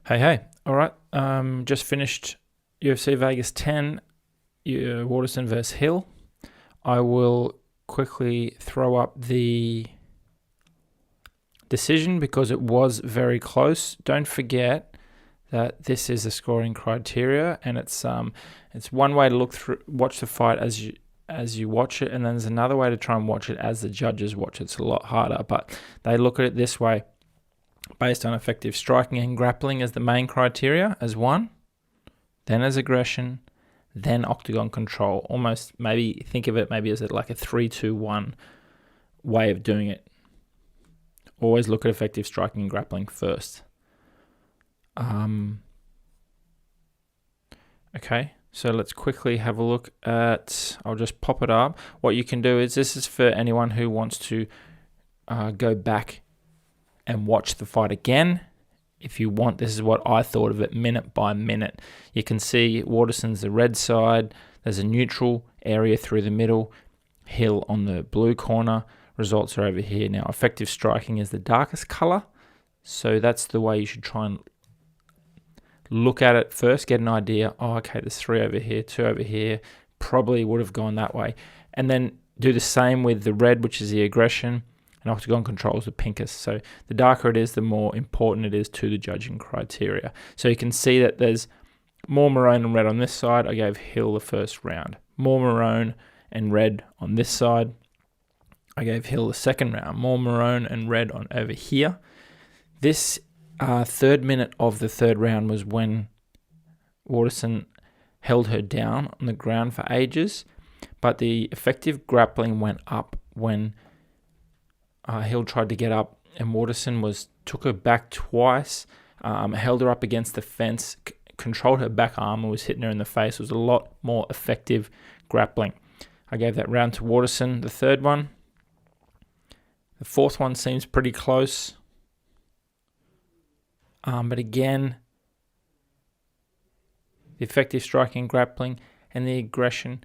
Hey. All right. Just finished UFC Vegas 10, Waterson versus Hill. I will quickly throw up the decision because it was very close. Don't forget that this is a scoring criteria, and it's one way to watch the fight as you watch it, and then there's another way to try and watch it as the judges watch it. It's a lot harder, but they look at it this way: based on effective striking and grappling as the main criteria, as one, then as aggression, then octagon control. Almost, maybe think of it maybe as like a 3-2-1 way of doing it. Always look at effective striking and grappling first. Okay, so let's quickly have a look at, I'll just pop it up. What you can do is, this is for anyone who wants to go back and watch the fight again. If you want, this is what I thought of it minute by minute. You can see Waterson's the red side. There's a neutral area through the middle. Hill on the blue corner. Results are over here. Now, effective striking is the darkest color. So that's the way you should try and look at it first. Get an idea. Oh, okay, there's 3 over here, 2 over here. Probably would have gone that way. And then do the same with the red, which is the aggression. And octagon control is the pinkest. So the darker it is, the more important it is to the judging criteria. So you can see that there's more maroon and red on this side. I gave Hill the first round. More maroon and red on this side. I gave Hill the second round. More maroon and red on over here. This third minute of the third round was when Waterson held her down on the ground for ages. But the effective grappling went up when Hill tried to get up, and Waterson took her back twice, held her up against the fence, controlled her back arm, and was hitting her in the face. It was a lot more effective grappling. I gave that round to Waterson, the third one. The fourth one seems pretty close. But again, the effective striking and grappling and the aggression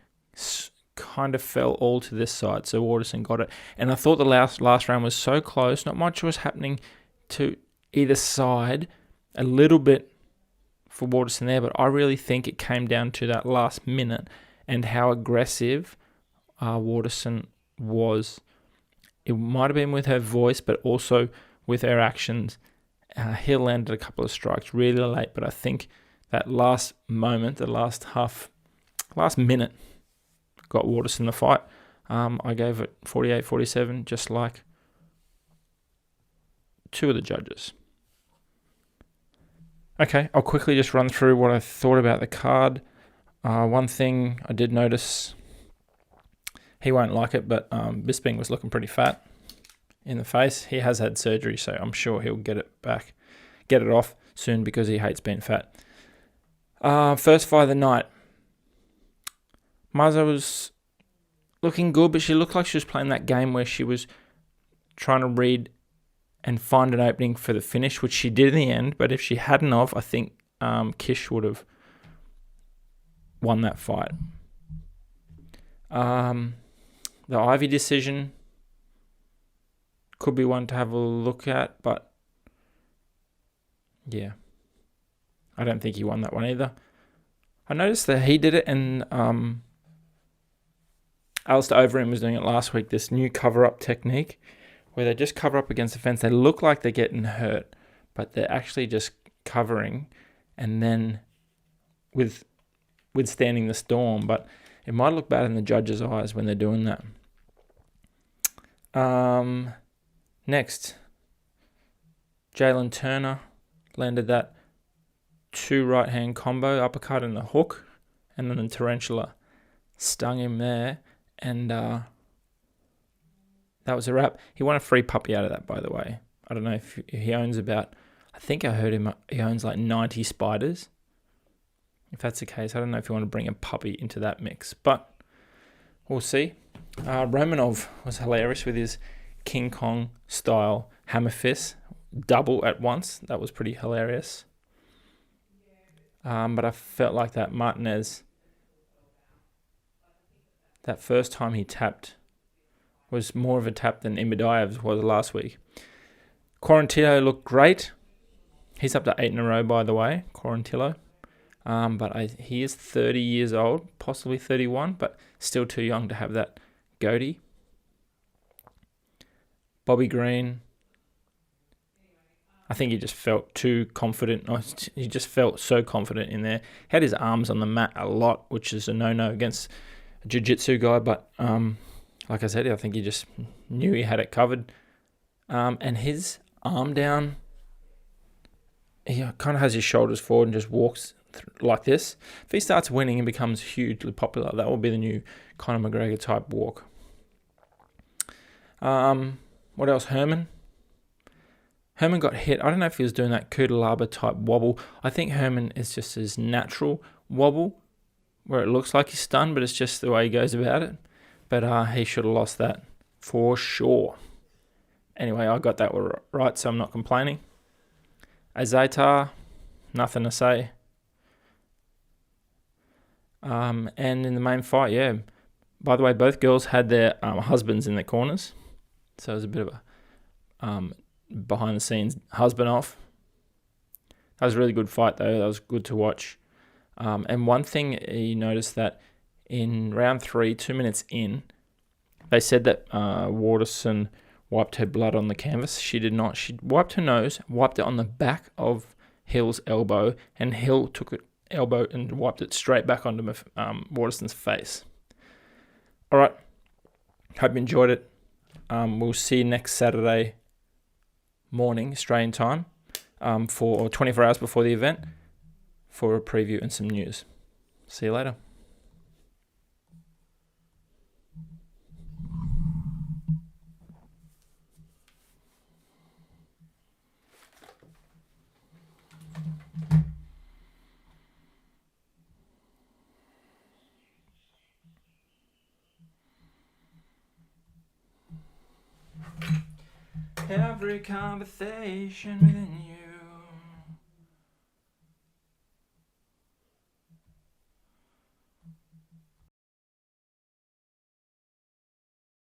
kind of fell all to this side, so Waterson got it. And I thought the last round was so close. Not much was happening to either side. A little bit for Waterson there, but I really think it came down to that last minute and how aggressive Waterson was. It might have been with her voice, but also with her actions. Hill landed a couple of strikes really late, but I think that last moment, the last minute, got Waterson the fight. I gave it 48-47, just like 2 of the judges. Okay, I'll quickly just run through what I thought about the card. One thing I did notice, he won't like it, but Bisping was looking pretty fat in the face. He has had surgery, so I'm sure he'll get it off soon because he hates being fat. First fight of the night. Maza was looking good, but she looked like she was playing that game where she was trying to read and find an opening for the finish, which she did in the end. But if she hadn't of, I think Kish would have won that fight. The Ivy decision could be one to have a look at, but yeah, I don't think he won that one either. I noticed that he did it, and Alistair Overeem was doing it last week, this new cover-up technique where they just cover up against the fence. They look like they're getting hurt, but they're actually just covering and then withstanding the storm. But it might look bad in the judge's eyes when they're doing that. Next, Jalen Turner landed that 2 right-hand combo, uppercut and the hook, and then the tarantula stung him there. And that was a wrap. He won a free puppy out of that, by the way. I don't know if he owns about, I think I heard him, he owns like 90 spiders. If that's the case, I don't know if you want to bring a puppy into that mix, but we'll see. Romanov was hilarious with his King Kong style hammer fist, double at once. That was pretty hilarious. But I felt like that Martinez, that first time he tapped, was more of a tap than Imadaev was last week. Quarantino looked great. He's up to 8 in a row, by the way, Quarantillo. But he is 30 years old, possibly 31, but still too young to have that goatee. Bobby Green, I think he just felt too confident. He just felt so confident in there. Had his arms on the mat a lot, which is a no-no against a jiu-jitsu guy. But like I said, I think he just knew he had it covered. And his arm down, he kind of has his shoulders forward and just walks like this. If he starts winning and becomes hugely popular, that will be the new Conor McGregor type walk. What else? Herman got hit. I don't know if he was doing that Kudalaba type wobble. I think Herman is just his natural wobble, where it looks like he's stunned, but it's just the way he goes about it. But he should have lost that for sure. Anyway, I got that right, so I'm not complaining. Azaitar, nothing to say. And in the main fight, yeah. By the way, both girls had their husbands in their corners. So it was a bit of a behind-the-scenes husband off. That was a really good fight, though. That was good to watch. And one thing you noticed that in round 3, 2 minutes in, they said that Waterson wiped her blood on the canvas. She did not. She wiped her nose, wiped it on the back of Hill's elbow, and Hill took it elbow and wiped it straight back onto Waterson's face. All right. Hope you enjoyed it. We'll see you next Saturday morning, Australian time, for 24 hours before the event, for a preview and some news. See you later. Every conversation within you.